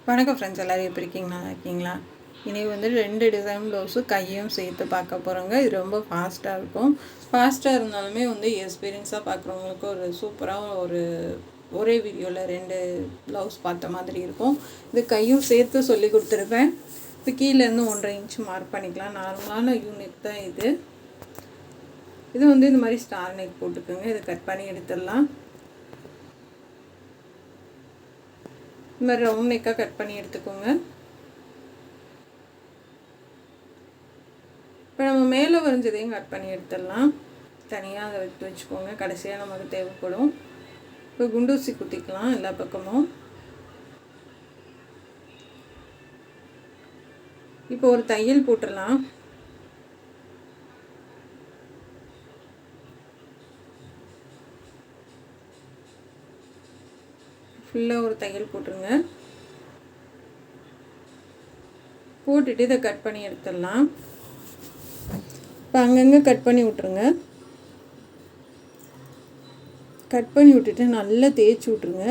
வணக்கம் ஃப்ரெண்ட்ஸ், எல்லோரும் எப்படி இருக்கீங்க? நல்லா இருக்கீங்களா? இன்றைக்கி வந்து 2 டிசைன் ப்ளவுஸு கையும் சேர்த்து பார்க்க போகிறோங்க. இது ரொம்ப ஃபாஸ்ட்டாக இருக்கும். ஃபாஸ்ட்டாக இருந்தாலுமே வந்து எக்ஸ்பீரியன்ஸாக பார்க்குறவங்களுக்கு ஒரு சூப்பராக ஒரே வீடியோவில் 2 ப்ளவுஸ் பார்த்த மாதிரி இருக்கும். இது கையும் சேர்த்து சொல்லி கொடுத்துருப்பேன். இப்போ கீழேருந்து 1.5 இன்ச் மார்க் பண்ணிக்கலாம். நார்மலான யூனிட் தான் இது. இது வந்து இந்த மாதிரி ஸ்டார் நெக் போட்டுக்கோங்க. இதை கட் பண்ணி எடுத்துடலாம். இந்த மாதிரி ரவுண்ட் நெக்காக கட் பண்ணி எடுத்துக்கோங்க. இப்போ நம்ம மேலே வரைஞ்சதையும் கட் பண்ணி எடுத்துடலாம். தனியாக அதை எடுத்து வச்சுக்கோங்க. கடைசியாக நமக்கு தேவைப்படும். இப்போ குண்டூசி குத்திக்கலாம் எல்லா பக்கமும். இப்போ ஒரு தையல் போட்டுடலாம். ஃபுல்லாக ஒரு தையல் போட்டுருங்க. போட்டுட்டு இதை கட் பண்ணி எடுத்துடலாம். இப்போ அங்கங்கே கட் பண்ணி விட்ருங்க. கட் பண்ணி விட்டுட்டு நல்லா தேய்ச்சி விட்ருங்க.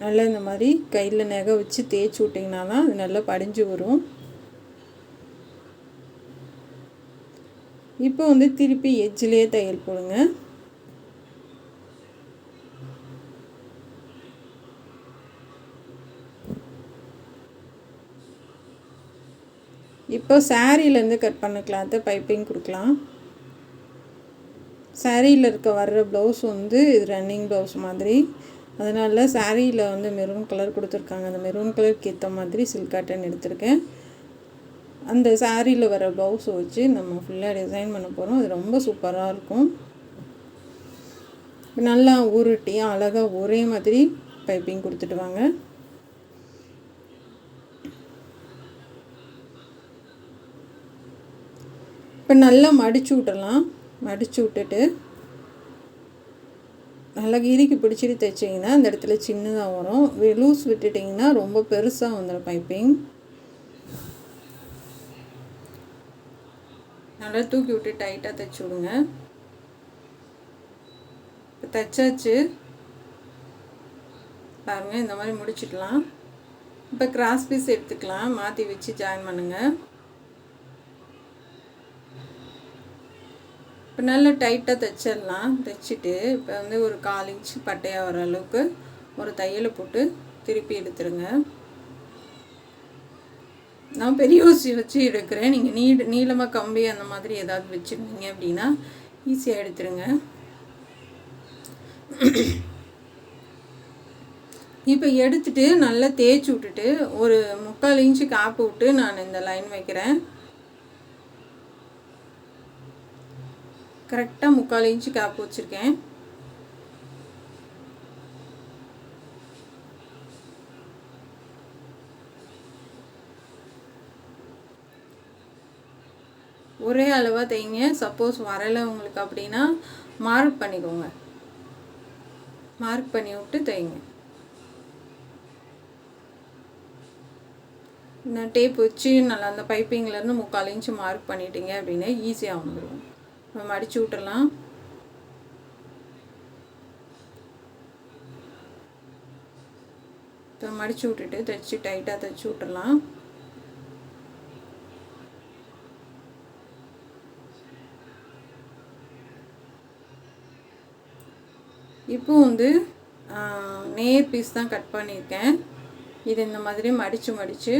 நல்லா இந்த மாதிரி கையில் நகை வச்சு தேய்ச்சி விட்டிங்கன்னா தான் அது நல்லா படிஞ்சு வரும். இப்போ வந்து திருப்பி எட்ஜிலே தையல் போடுங்க. இப்போ சாரீலேருந்து கட் பண்ண கிளாத்தை பைப்பிங் கொடுக்கலாம். சாரியில் வர்ற ப்ளவுஸ் வந்து இது ரன்னிங் ப்ளவுஸ் மாதிரி. அதனால சாரியில் வந்து மெரூன் கலர் கொடுத்துருக்காங்க. அந்த மெரூன் கலருக்கு ஏற்ற மாதிரி சில்க் காட்டன் எடுத்திருக்கேன். அந்த சாரியில் வர ப்ளவுஸை வச்சு நம்ம ஃபுல்லாக டிசைன் பண்ண போகிறோம். அது ரொம்ப சூப்பராக இருக்கும். நல்லா உருட்டி அழகாக ஒரே மாதிரி பைப்பிங் கொடுத்துட்டு வாங்க. இப்போ நல்லா மடித்து விட்டுடலாம். மடித்து விட்டுட்டு நல்லா இறுக்கி பிடிச்சிட்டு தைச்சிங்கன்னா அந்த இடத்துல சின்னதாக வரும். லூஸ் விட்டுட்டிங்கன்னா ரொம்ப பெருசாக வந்துடும் பைப்பிங். நல்லா தூக்கி விட்டு டைட்டாக தைச்சி விடுங்க. இப்போ தைச்சாச்சு பாருங்கள். இந்த மாதிரி முடிச்சிடலாம். இப்போ கிராஸ் பீஸ் எடுத்துக்கலாம். மாற்றி வச்சு ஜாயின் பண்ணுங்கள். இப்போ நல்லா டைட்டாக தைச்சிடலாம். தைச்சிட்டு இப்போ வந்து ஒரு 1/4 இன்ச் பட்டையாக வர அளவுக்கு ஒரு தையலை போட்டு திருப்பி எடுத்துருங்க. நான் பெரிய ஊசி வச்சு எடுக்கிறேன். நீங்கள் நீளமாக கம்பி அந்த மாதிரி ஏதாவது வச்சுருந்தீங்க அப்படின்னா ஈஸியாக எடுத்துருங்க. இப்போ எடுத்துட்டு நல்லா தேய்ச்சி விட்டுட்டு ஒரு 3/4 இன்ச்சு காப்பு விட்டு நான் இந்த லைன் வைக்கிறேன். கரெக்டாக 3/4 இன்ச்சு கேப் வச்சுருக்கேன். ஒரே அளவாக தைங்க. சப்போஸ் வரலை உங்களுக்கு அப்படின்னா மார்க் பண்ணிக்கோங்க. மார்க் பண்ணி விட்டு தைங்க. நான் டேப் வச்சு நல்லா அந்த பைப்பிங்லேருந்து 3/4 இன்ச்சு மார்க் பண்ணிட்டீங்க அப்படின்னா ஈஸியாக வந்துடும். நம்ம மடித்து விட்டுடலாம். இப்போ மடித்து விட்டுட்டு தைச்சி டைட்டாக தைச்சி விட்டுடலாம். இப்போ வந்து நேர் பீஸ் தான் கட் பண்ணியிருக்கேன். இது இந்த மாதிரி மடித்து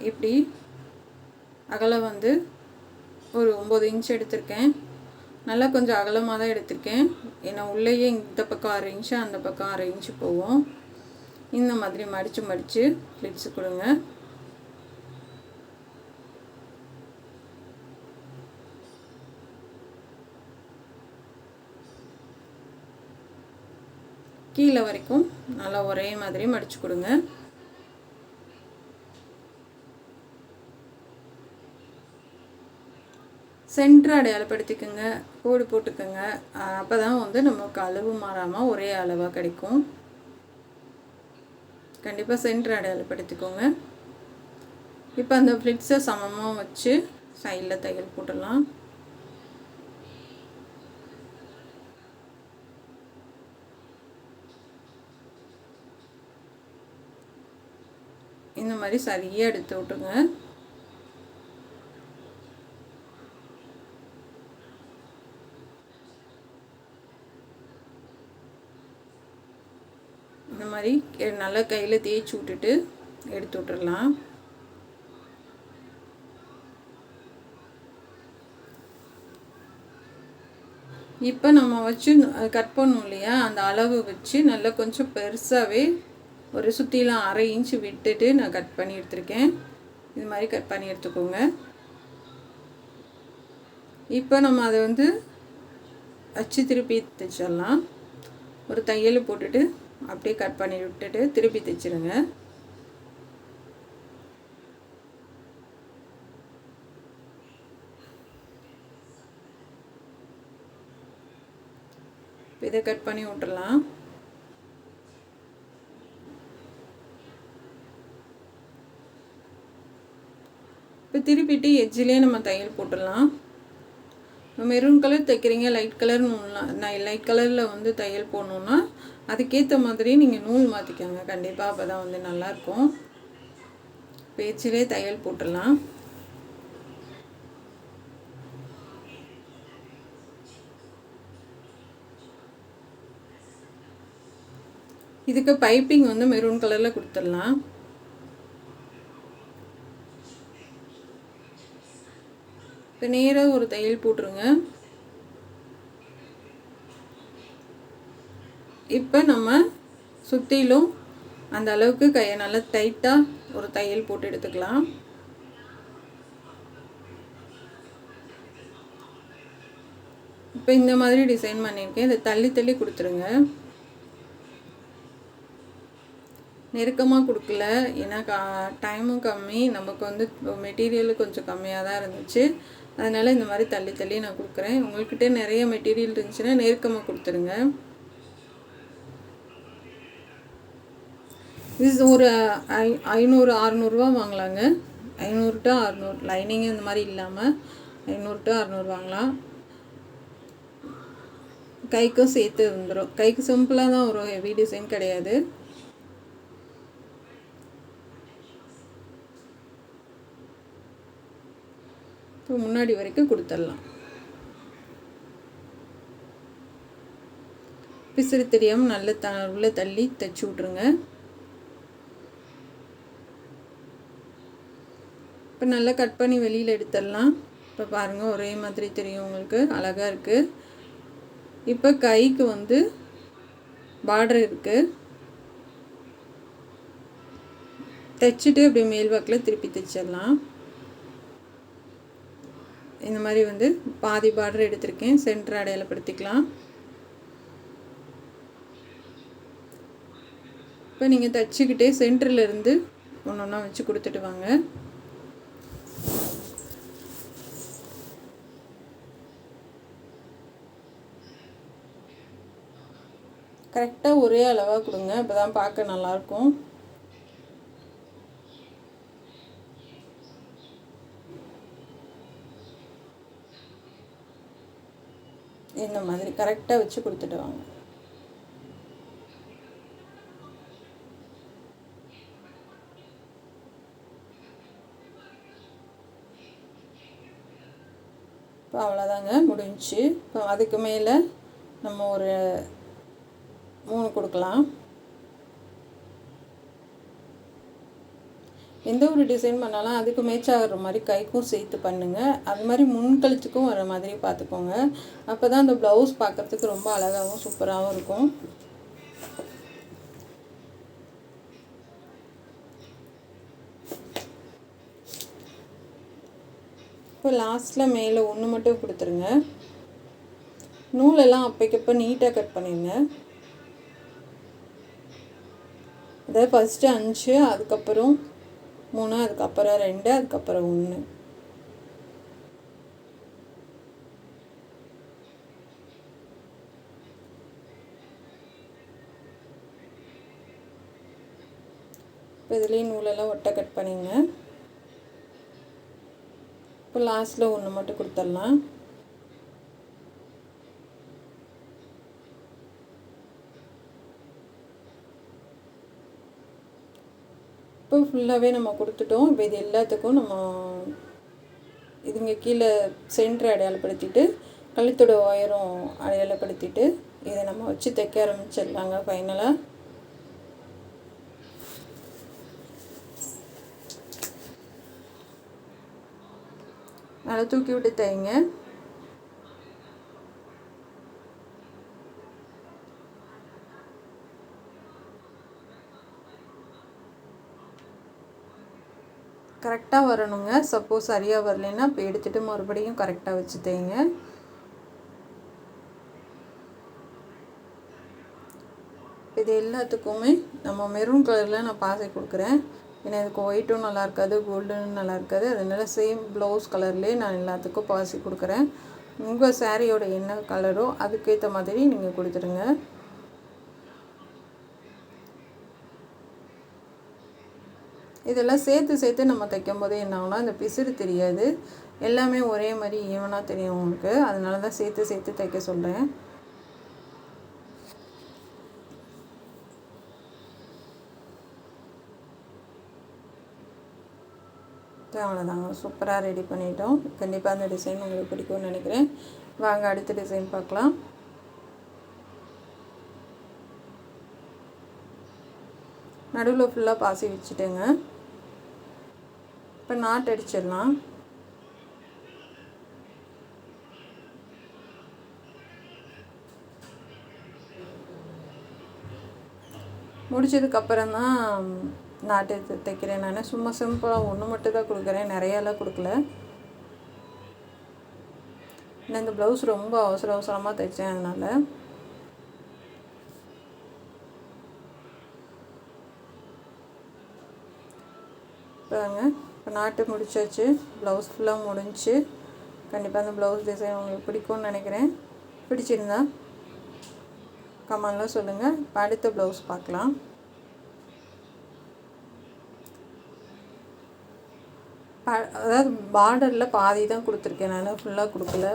இப்படி அகலம் வந்து ஒரு 9 இன்ச் எடுத்திருக்கேன். நல்லா கொஞ்சம் அகலமாக தான் எடுத்திருக்கேன். ஏன்னா உள்ளேயே இந்த பக்கம் 1/2 இன்ச்சு அந்த பக்கம் 1/2 இன்ச்சு போகும். இந்த மாதிரி மடித்து ஃப்ளிட்ஸு கொடுங்க. கீழே வரைக்கும் நல்லா ஒரே மாதிரி மடித்து கொடுங்க. சென்டர் அடையாளப்படுத்திக்கோங்க. கோடு போட்டுக்கோங்க. அப்போ தான் வந்து நமக்கு அளவு மாறாமல் ஒரே அளவாக கிடைக்கும். கண்டிப்பாக சென்டர் அடையாளப்படுத்திக்கோங்க. இப்போ அந்த ஃப்ளிட்ஸை சமமாக வச்சு சைடில் தையல் போட்டுடலாம். இந்த மாதிரி சரியாக எடுத்து விட்டுங்க. இந்த மாதிரி நல்லா கையில் தேய்ச்சி விட்டுட்டு எடுத்து விட்டுடலாம். இப்போ நம்ம வச்சு கட் பண்ணோம் இல்லையா, அந்த அளவு வச்சு நல்லா கொஞ்சம் பெருசாகவே ஒரு சுற்றிலாம் 1/2 இன்ச்சு விட்டுட்டு நான் கட் பண்ணி எடுத்துருக்கேன். இது மாதிரி கட் பண்ணி எடுத்துக்கோங்க. இப்போ நம்ம அதை வந்து வச்சு திருப்பி தைச்சிடலாம். ஒரு தையல் போட்டுட்டு அப்படியே கட் பண்ணி விட்டுட்டு திருப்பி தைச்சிருங்க. இதை கட் பண்ணி விட்டுடலாம். இப்போ திருப்பிட்டு எட்ஜிலே நம்ம தையல் போட்டுடலாம். மெரூன் கலர் தைக்கிறீங்க, லைட் கலர் நூல்லாம் லைட் கலரில் வந்து தையல் போடணுன்னா அதுக்கேற்ற மாதிரி நீங்கள் நூல் மாற்றிக்கோங்க கண்டிப்பாக. அப்போ தான் வந்து நல்லாயிருக்கும். இப்போ எட்ஜிலே தையல் போட்டுடலாம். இதுக்கு பைப்பிங் வந்து மெரூன் கலரில் கொடுத்துடலாம். இப்போ நேராக ஒரு தையல் போட்டுருங்க. இப்போ நம்ம சுற்றிலும் அந்த அளவுக்கு கையை நல்லா டைட்டாக ஒரு தையல் போட்டு எடுத்துக்கலாம். இப்போ இந்த மாதிரி டிசைன் பண்ணியிருக்கேன். இதை தள்ளி தள்ளி கொடுத்துருங்க. நெருக்கமாக கொடுக்கல, ஏன்னா டைமும் கம்மி, நமக்கு வந்து மெட்டீரியல் கொஞ்சம் கம்மியாக தான் இருந்துச்சு. அதனால் இந்த மாதிரி தள்ளி தள்ளி நான் கொடுக்குறேன். உங்கள்கிட்ட நிறைய மெட்டீரியல் இருந்துச்சுன்னா நெருக்கமாக கொடுத்துருங்க. இது ஒரு 500-600 வாங்கலாங்க. 500 to 600 லைனிங் இந்த மாதிரி இல்லாமல் 500 to 600 வாங்கலாம். கைக்கும் சேர்த்து வந்துடும். கைக்கு சிம்பிளாக தான் வரும், ஹெவி டிசைன் கிடையாது. இப்போ முன்னாடி வரைக்கும் கொடுத்துடலாம். பிசிறு தெரியாமல் நல்ல உள்ள தள்ளி தைச்சி விட்ருங்க. இப்போ நல்லா கட் பண்ணி வெளியில் எடுத்துடலாம். இப்போ பாருங்கள், ஒரே மாதிரி தெரியும் உங்களுக்கு, அழகாக இருக்குது. இப்போ கைக்கு வந்து பார்டர் இருக்குது. தைச்சிட்டு அப்படியே மேல் வாக்கில் திருப்பி தைச்சிடலாம். இந்த மாதிரி வந்து பாதி பார்டர் எடுத்திருக்கேன். சென்டர் அடையாளப்படுத்திக்கலாம். இப்போ நீங்கள் தைச்சிக்கிட்டே சென்டர்லேருந்து ஒன்று ஒன்றா வச்சு கொடுத்துட்டு வாங்க. கரெக்டாக ஒரே அளவாக கொடுங்க, அப்போ தான் பார்க்க நல்லாயிருக்கும். இந்த மாதிரி கரெக்டாக வச்சு கொடுத்துட்டு வாங்க. இப்போ அவ்வளோதாங்க, முடிஞ்சிச்சு. இப்போ அதுக்கு மேலே நம்ம ஒரு 3 கொடுக்கலாம். எந்த ஒரு டிசைன் பண்ணாலும் அதுக்கு மேட்ச் ஆகிற மாதிரி கைக்கும் சேர்த்து பண்ணுங்கள். அது மாதிரி முன்கழுத்துக்கும் வர மாதிரி பார்த்துக்கோங்க. அப்போ தான் அந்த ப்ளவுஸ் பார்க்குறதுக்கு ரொம்ப அழகாகவும் சூப்பராகவும் இருக்கும். இப்போ லாஸ்ட்டில் மேலே ஒன்று மட்டும் கொடுத்துருங்க. நூலெல்லாம் அப்போக்கப்போ நீட்டாக கட் பண்ணிடுங்க. அதாவது ஃபஸ்ட்டு 5, அதுக்கப்புறம் 3, அதுக்கப்புறம் 2, அதுக்கப்புறம் 1. இப்போ இதுலேயும் நூலெல்லாம் ஒட்டை கட் பண்ணிங்க. இப்போ லாஸ்ட்டில் ஒன்று மட்டும் கொடுத்துடலாம். இப்போ ஃபுல்லாகவே நம்ம கொடுத்துட்டோம். இப்போ இது எல்லாத்துக்கும் நம்ம இதுங்க கீழே சென்டர் அடையாளப்படுத்திட்டு கழுத்தோட ஒயரும் அடையாளப்படுத்திட்டு இதை நம்ம வச்சு தைக்க ஆரம்பிச்சிடலாங்க. ஃபைனலாக நல்லா தூக்கி விட்டு தைங்க. கரெக்டாக வரணுங்க. சப்போஸ் சரியாக வரலைன்னா இப்போ எடுத்துகிட்டு மறுபடியும் கரெக்டாக வச்சு தைங்க. இது எல்லாத்துக்குமே நம்ம மெரூன் கலரில் நான் பாசி கொடுக்குறேன். ஏன்னா இதுக்கு ஒயிட்டும் நல்லா இருக்காது, கோல்டனும் நல்லா இருக்காது. அதனால சேம் ப்ளவுஸ் கலர்லேயே நான் எல்லாத்துக்கும் பாசி கொடுக்குறேன். உங்கள் சாரியோட என்ன கலரோ அதுக்கேற்ற மாதிரி நீங்கள் கொடுத்துருங்க. இதெல்லாம் சேர்த்து நம்ம தைக்கும் போது என்ன ஆகும்னா இந்த பிசுறு தெரியாது, எல்லாமே ஒரே மாதிரி ஈவனாக தெரியும் உங்களுக்கு. அதனால தான் சேர்த்து தைக்க சொல்கிறேன். அவ்வளோதாங்க, சூப்பராக ரெடி பண்ணிட்டோம். கண்டிப்பாக அந்த டிசைன் உங்களுக்கு பிடிக்கும்னு நினைக்கிறேன். வாங்க அடுத்த டிசைன் பார்க்கலாம். நடுவில் ஃபுல்லாக பாசி வச்சுட்டேங்க. இப்போ நாட் அடிச்சிடலாம். முடிச்சதுக்கப்புறம் தான் நாட்டு தைக்கிறேன். நான் சும்மா சிம்பிளாக ஒன்று மட்டும் தான் கொடுக்குறேன், நிறையாலாம் கொடுக்கல. நான் இந்த ப்ளவுஸ் ரொம்ப அவசரமாக தைச்சேன். அதனால் இப்போ நாட்டு முடிச்சாச்சு. ப்ளவுஸ் ஃபுல்லாக முடிஞ்சு. கண்டிப்பாக அந்த ப்ளவுஸ் டிசைன் உங்களுக்கு பிடிக்கும்னு நினைக்கிறேன். பிடிச்சிருந்தா கமெண்ட்லாம் சொல்லுங்கள். இப்போ அடுத்த ப்ளவுஸ் பார்க்கலாம். அதாவது பார்டரில் பாதி தான் கொடுத்துருக்கேன், நான் ஃபுல்லாக கொடுக்கல.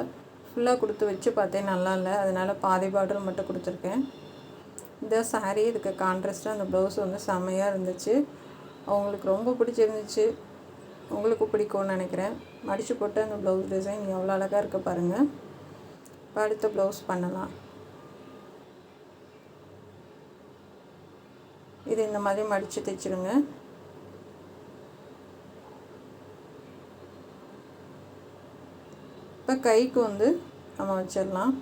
ஃபுல்லாக கொடுத்து வச்சு பார்த்தேன் நல்லா இல்லை, அதனால் பாதி பார்டர் மட்டும் கொடுத்துருக்கேன். இந்த சாரீ இதுக்கு கான்ட்ராஸ்ட்டாக அந்த ப்ளவுஸ் வந்து செம்மையாக இருந்துச்சு. அவங்களுக்கு ரொம்ப பிடிச்சிருந்துச்சு, உங்களுக்கு பிடிக்கும்னு நினைக்கிறேன். மடித்து போட்டு அந்த ப்ளவுஸ் டிசைன் எவ்வளோ அழகாக இருக்க பாருங்கள். இப்போ அடுத்த ப்ளவுஸ் பண்ணலாம். இது இந்த மாதிரி மடித்து தைச்சிடுங்க. இப்போ கைக்கு வந்து நம்ம வச்சிடலாம்.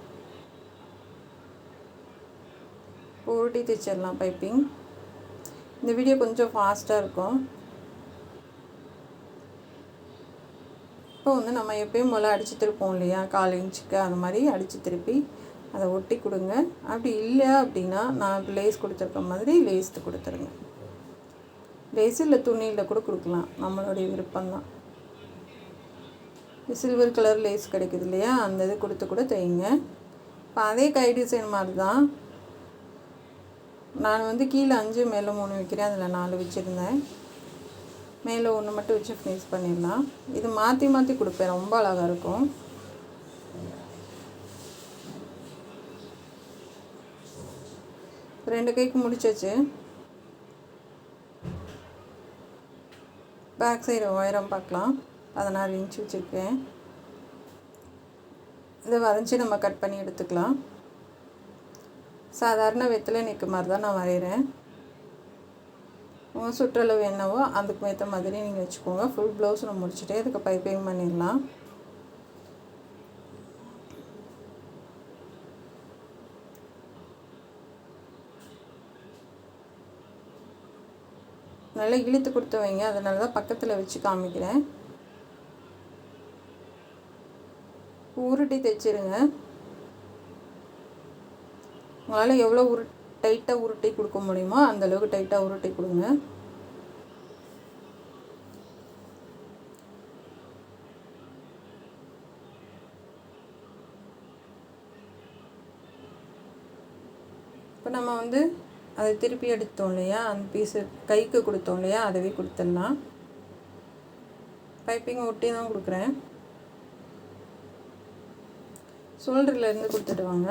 உருட்டி தைச்சிடலாம் பைப்பிங். இந்த வீடியோ கொஞ்சம் ஃபாஸ்ட்டாக இருக்கும். இப்போ வந்து நம்ம எப்பயும் போல் அடித்து திருப்போம் இல்லையா, 1/4 இன்ச்சுக்கு அந்த மாதிரி அடித்து திருப்பி அதை ஒட்டி கொடுங்க. அப்படி இல்லை அப்படின்னா நான் லேஸ் கொடுத்துருக்க மாதிரி லேஸ் கொடுத்துருங்க. லேஸ் இல்லை துணியில் கூட கொடுக்கலாம், நம்மளுடைய விருப்பம்தான். சில்வர் கலர் லேஸ் கிடைக்குது இல்லையா, அந்த இது கொடுத்து கூட தைங்க. இப்போ அதே கை டிசைன் மாதிரி தான் நான் வந்து கீழே 5 மேலே 3 வைக்கிறேன். அதில் 4 வச்சுருந்தேன். மேலே 1 மட்டும் வச்சு ஃபினிஷ் பண்ணிடலாம். இது மாற்றி கொடுப்பேன், ரொம்ப அழகாக இருக்கும். ரெண்டு கைக்கு முடிச்சாச்சு. பேக் சைடு உயரம் பார்க்கலாம். 16 இன்ச்சு வச்சுருக்கேன். இதை வரைஞ்சி நம்ம கட் பண்ணி எடுத்துக்கலாம். சாதாரண வெத்தலை நெக்கு மாதிரி தான் நான் வரைகிறேன். உங்கள் சுற்றளவு என்னவோ அதுக்கு ஏற்ற மாதிரி நீங்கள் வச்சுக்கோங்க. ஃபுல் ப்ளவுஸ் நம்ம முடிச்சுட்டு அதுக்கு பைப்பிங் பண்ணிடலாம். நல்லா இழுத்து கொடுத்து வைங்க, அதனால தான் பக்கத்தில் வச்சு காமிக்கிறேன். உருட்டி தைச்சிருங்க. உங்களால் எவ்வளோ டைட்டாக உருட்டி கொடுக்க முடியுமோ அந்தளவுக்கு டைட்டாக உருட்டி கொடுங்க. இப்போ நம்ம வந்து அதை திருப்பி எடுத்தோம் இல்லையா, அந்த பீஸு கைக்கு கொடுத்தோம் இல்லையா, அதவே கொடுத்துடலாம். பைப்பிங் ஒட்டி தான் கொடுக்குறேன். ஷோல்டர்லேருந்து கொடுத்துட்டு வாங்க.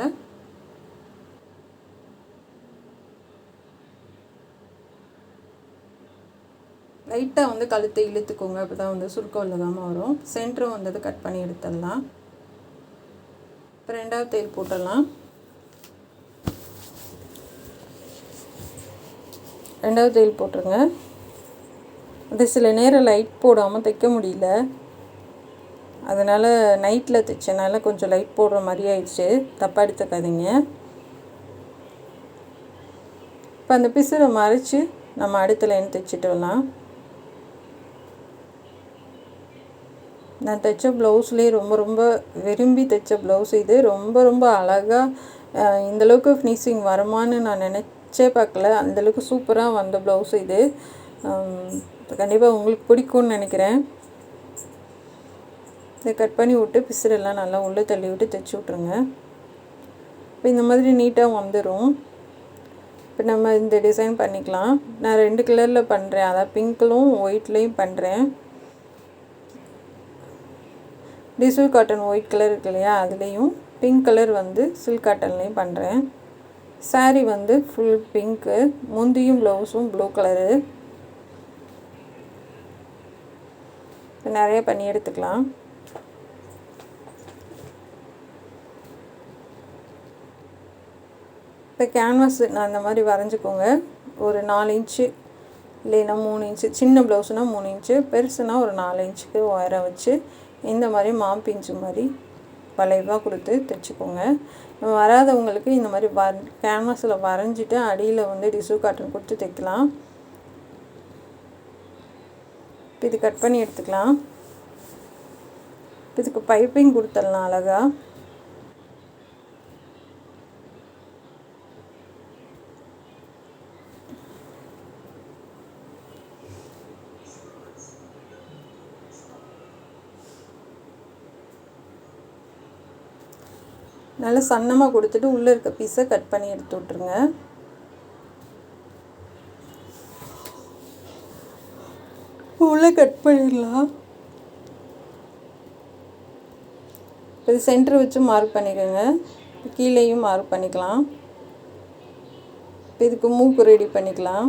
லைட்டாக வந்து கழுத்தை இழுத்துக்கோங்க, அப்போ தான் வந்து சுருக்கம் இல்லாமல் வரும். சென்டரும் வந்தது கட் பண்ணி எடுத்துடலாம். இப்போ 2வது தையல் போட்டுடலாம். 2வது தையல் போட்டுருங்க. அது சில நேரம் லைட் போடாமல் தைக்க முடியல, அதனால் நைட்டில் தைச்சனால கொஞ்சம் லைட் போடுற மாதிரி ஆயிடுச்சு, தப்பாக எடுத்துக்காதீங்க. இப்போ அந்த பிசுரை மறைச்சி நம்ம அடுத்த லைன் தைச்சிட்டு வரலாம். நான் தைச்ச ப்ளவுஸ்லேயே ரொம்ப விரும்பி தைச்ச ப்ளவுஸ் இது. ரொம்ப அழகாக இந்தளவுக்கு ஃபினிஷிங் வருமானு நான் நினச்சே பார்க்கல. அந்தளவுக்கு சூப்பராக வந்த ப்ளவுஸ் இது. கண்டிப்பாக உங்களுக்கு பிடிக்கும்னு நினைக்கிறேன். இதை கட் பண்ணி விட்டு பிசுரெல்லாம் நல்லா உள்ளே தள்ளி விட்டு தைச்சி விட்ருங்க. இப்போ இந்த மாதிரி நீட்டாக வந்துடும். இப்போ நம்ம இந்த டிசைன் பண்ணிக்கலாம். நான் 2 கலரில் பண்ணுறேன், அதாவது பிங்க்லும் ஒயிட்லேயும் பண்ணுறேன். டிஷ்யூ காட்டன் ஒயிட் கலர் இருக்கு இல்லையா, அதுலேயும் பிங்க் கலர் வந்து சில்க் காட்டன்லேயும் பண்ணுறேன். சாரீ வந்து ஃபுல் பிங்க்கு, முந்தியும் ப்ளவுஸும் ப்ளூ கலரு. நிறைய பண்ணி எடுத்துக்கலாம். இப்போ கேன்வாஸ் நான் அந்த மாதிரி வரைஞ்சிக்கோங்க. ஒரு 4 இன்ச்சு இல்லைன்னா 3 இன்ச்சு, சின்ன ப்ளவுஸ்னால் 3 இன்ச்சு, பெருசுனா ஒரு 4 இன்ச்சுக்கு உயரம் வச்சு இந்த மாதிரி மாம்பிஞ்சு மாதிரி வளைவாக கொடுத்து தைச்சிக்கோங்க. வராதவங்களுக்கு இந்த மாதிரி கேன்வாஸில் வரைஞ்சிட்டு அடியில் வந்து டிஷ்யூ காட்டன் கொடுத்து தைக்கலாம். இப்போ இது கட் பண்ணி எடுத்துக்கலாம். இப்போ இதுக்கு பைப்பிங் கொடுத்துடலாம் அழகாக. நல்லா சன்னமாக கொடுத்துட்டு உள்ளே இருக்க பீஸை கட் பண்ணி எடுத்து விட்ருங்க. உள்ளே கட் பண்ணிடலாம். இது சென்டர் வச்சு மார்க் பண்ணிக்கோங்க. கீழேயும் மார்க் பண்ணிக்கலாம். இப்போ இதுக்கு மூக்கு ரெடி பண்ணிக்கலாம்.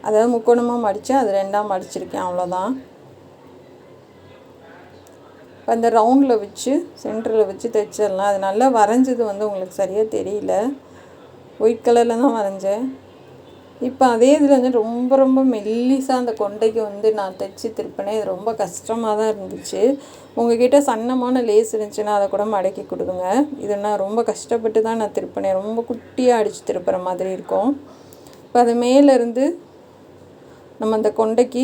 அதாவது முக்கோணமாக மடித்து அது 2ஆக மடிச்சிருக்கேன், அவ்வளோதான். இப்போ அந்த ரவுண்டில் வச்சு சென்டரில் வச்சு தைச்சிடலாம். அது நல்லா வரைஞ்சது வந்து உங்களுக்கு சரியாக தெரியல, ஒயிட் கலரில் தான் வரைஞ்சேன். இப்போ அதே இதில் வந்து ரொம்ப மெல்லிசாக அந்த கொண்டைக்கு வந்து நான் தைச்சி திருப்பினேன். இது ரொம்ப கஷ்டமாக தான் இருந்துச்சு. உங்கள்கிட்ட சன்னமான லேஸ் இருந்துச்சுன்னா அதை கூட மடக்கி கொடுங்க. இது நான் ரொம்ப கஷ்டப்பட்டு தான் நான் திருப்பினேன். ரொம்ப குட்டியாக அடித்து திருப்புற மாதிரி இருக்கும். இப்போ அது மேலேருந்து நம்ம அந்த கொண்டைக்கு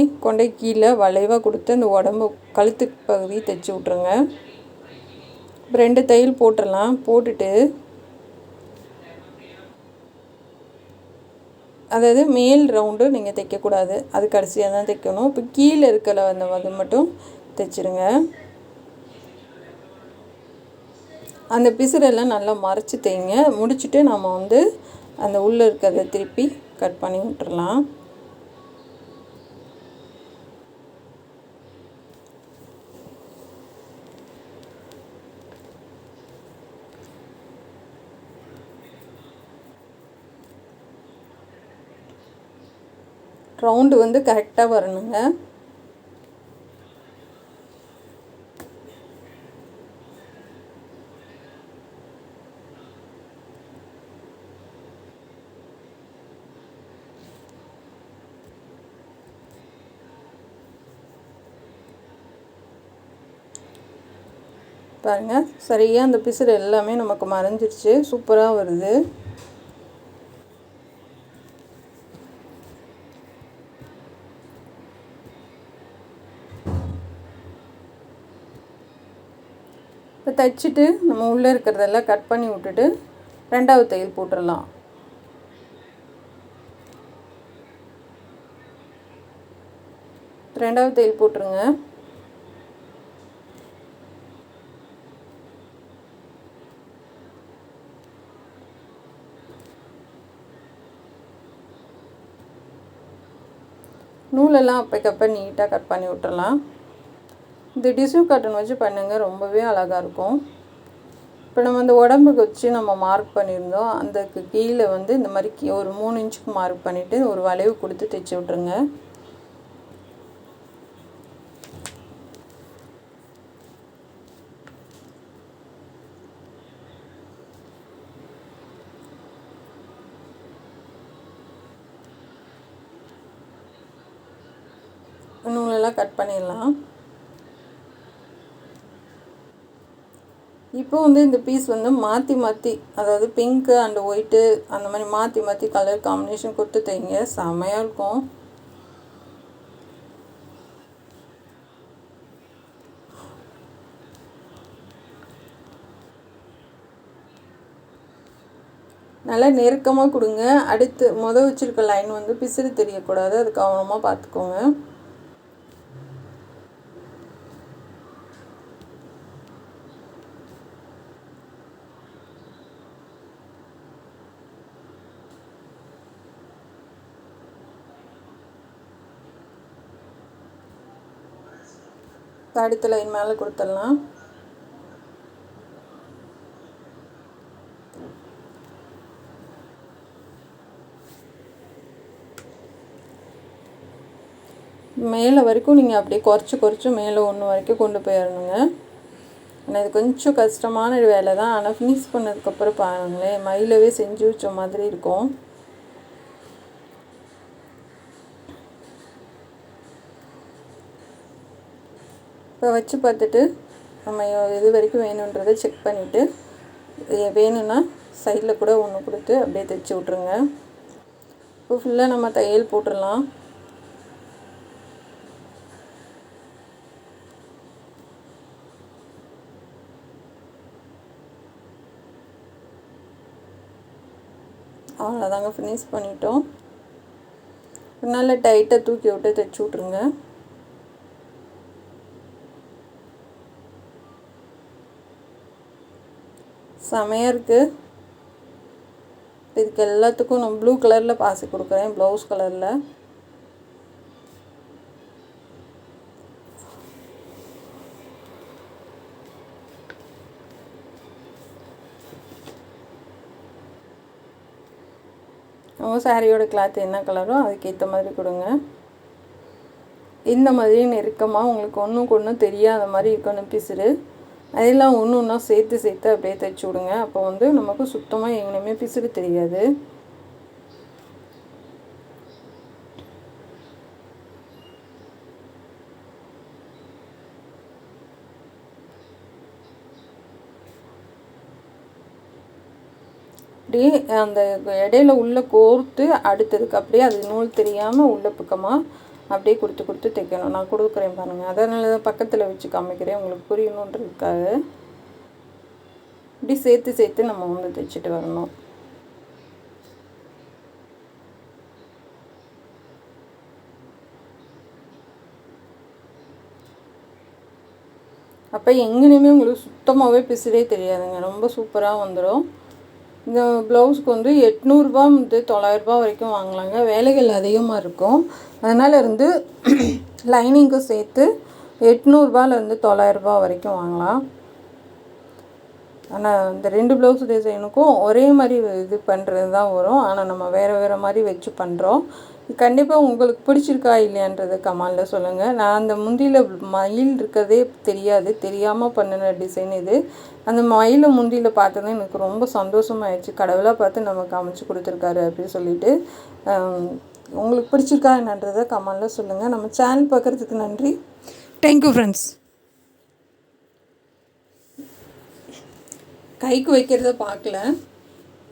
கீழே வளைவாக கொடுத்து அந்த உடம்பு கழுத்து பகுதி தைச்சி விட்ருங்க. இப்போ 2 தையல் போட்டுடலாம். போட்டுட்டு அதாவது மேல் ரவுண்டு நீங்கள் தைக்கக்கூடாது, அது கடைசியாக தான் தைக்கணும். இப்போ கீழே இருக்கிற அந்த அது மட்டும் தைச்சிருங்க. அந்த பிசுரெல்லாம் நல்லா மறைச்சி தைங்க. முடிச்சுட்டு நம்ம வந்து அந்த உள்ளே இருக்கிறத திருப்பி கட் பண்ணி விட்டுறலாம். ரவுண்டு வந்து கரெக்டாக வரணுங்க. பாருங்கள், சரியாக அந்த பிசுறு எல்லாமே நமக்கு மறைஞ்சிருச்சு, சூப்பராக வருது. இப்போ தைச்சிட்டு நம்ம உள்ளே இருக்கிறதெல்லாம் கட் பண்ணி விட்டுட்டு 2வது தையல் போட்டுடலாம். ரெண்டாவது தையல் போட்டுருங்க. நூலெல்லாம் அப்பக்கப்போ நீட்டாக கட் பண்ணி விட்டுறலாம். இந்த டிஷ்யூ காட்டன் வச்சு பண்ணுங்கள், ரொம்பவே அழகாக இருக்கும். இப்போ நம்ம அந்த உடம்புக்கு வச்சு நம்ம மார்க் பண்ணியிருந்தோம், அதுக்கு கீழே வந்து இந்த மாதிரி ஒரு 3 இன்ச்சுக்கு மார்க் பண்ணிவிட்டு ஒரு வளைவு கொடுத்து தைச்சி விட்ருங்க. நூலெல்லாம் கட் பண்ணிடலாம். இப்போ வந்து இந்த பீஸ் வந்து மாற்றி மாற்றி, அதாவது பிங்க்கு அண்ட் ஒயிட்டு அந்த மாதிரி மாற்றி மாற்றி கலர் காம்பினேஷன் கொடுத்து தைங்க, செமையாக இருக்கும். நல்லா நெருக்கமாக கொடுங்க. அடுத்து வச்சுருக்க லைன் வந்து பிசுறு தெரியக்கூடாது, அது கவனமாக பார்த்துக்கோங்க. அடுத்த லைன் மேலே கொடுத்துடலாம். மேலே வரைக்கும் நீங்கள் அப்படியே குறைச்சி மேலே ஒன்று வரைக்கும் கொண்டு போயிடணுங்க. ஆனால் இது கொஞ்சம் கஷ்டமான வேலை தான், ஆனால் ஃபினிஷ் பண்ணதுக்கப்புறம் பாருங்களேன், மயிலவே செஞ்சு வச்ச மாதிரி இருக்கும். இப்போ வச்சு பார்த்துட்டு நம்ம எது வரைக்கும் வேணுன்றதை செக் பண்ணிவிட்டு, வேணும்னா சைடில் கூட ஒன்று கொடுத்து அப்படியே தைச்சி விட்ருங்க. இப்போ ஃபுல்லாக நம்ம தையல் போட்டுடலாம். அவ்வளோதாங்க, ஃபினிஷ் பண்ணிட்டோம். நல்லா டைட்டாக தூக்கி விட்டு தைச்சி விட்ருங்க. செமையாக இருக்குது. இதுக்கு எல்லாத்துக்கும் நான் ப்ளூ கலரில் பாசி கொடுக்குறேன், ப்ளவுஸ் கலரில். உங்கள் சாரியோட கிளாத் என்ன கலரோ அதுக்கேற்ற மாதிரி கொடுங்க. இந்த மாதிரி நெருக்கமாக உங்களுக்கு ஒன்றுக்கு ஒன்றும் தெரியாத மாதிரி இருக்கணும் பிசுறு, அதெல்லாம் ஒன்று ஒன்றா சேர்த்து அப்படியே தைச்சி விடுங்க. அப்போ வந்து நமக்கு சுத்தமாக எங்கேயுமே பிசுறு தெரியாது. அப்படியே அந்த இடையில உள்ளே கோர்த்து அடுத்ததுக்கு அப்படியே அது நூல் தெரியாமல் உள்ள பக்கமாக அப்படியே கொடுத்து தைக்கணும். நான் கொடுக்குறேன் பாருங்கள், அதனால தான் பக்கத்தில் வச்சு காமிக்கிறேன், உங்களுக்கு புரியணுன்றதுக்காக. இப்படி சேர்த்து நம்ம வந்து தைச்சிட்டு வரணும். அப்போ எங்கேயுமே உங்களுக்கு சுத்தமாகவே பிசுறே தெரியாதுங்க, ரொம்ப சூப்பராக வந்துடும். இந்த ப்ளவுஸுக்கு வந்து 800 வந்து 900 வரைக்கும் வாங்கலாங்க, வேலைகள் அதிகமாக இருக்கும். அதனால் இருந்து லைனிங்கும் சேர்த்து 800 900 வரைக்கும் வாங்கலாம். ஆனால் இந்த 2 ப்ளவுஸ் டிசைனுக்கும் ஒரே மாதிரி இது பண்ணுறது தான் வரும், ஆனால் நம்ம வேறு மாதிரி வச்சு பண்ணுறோம். கண்டிப்பாக உங்களுக்கு பிடிச்சிருக்கா இல்லையான்றதை கமெண்டில் சொல்லுங்கள். நான் அந்த முந்தியில் மயில் இருக்கிறதே தெரியாமல் பண்ணின டிசைன் இது. அந்த மயிலை முந்தியில் பார்த்தது எனக்கு ரொம்ப சந்தோஷமாயிடுச்சு, கடவுளாக பார்த்து நமக்கு அமைச்சு கொடுத்துருக்காரு அப்படின்னு சொல்லிட்டு. உங்களுக்கு பிடிச்சிருக்கா என்னன்றதை கமெண்டில் சொல்லுங்கள். நம்ம சேனல் பார்க்குறதுக்கு நன்றி. Thank you friends. கைக்கு வைக்கிறத பார்க்கல,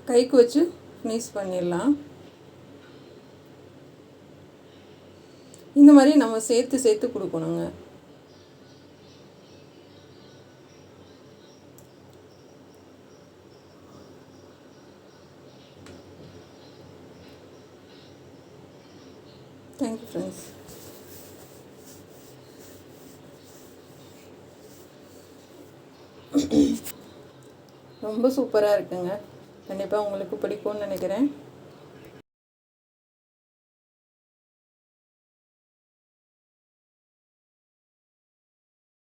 கைக்கு வச்சு ஃபினிஷ் பண்ணிடலாம். இந்த மாதிரி நம்ம சேர்த்து கொடுக்கணுங்க. Thank you friends. ரொம்ப சூப்பராக இருக்குங்க, கண்டிப்பாக உங்களுக்கு பிடிக்கும்னு நினைக்கிறேன்.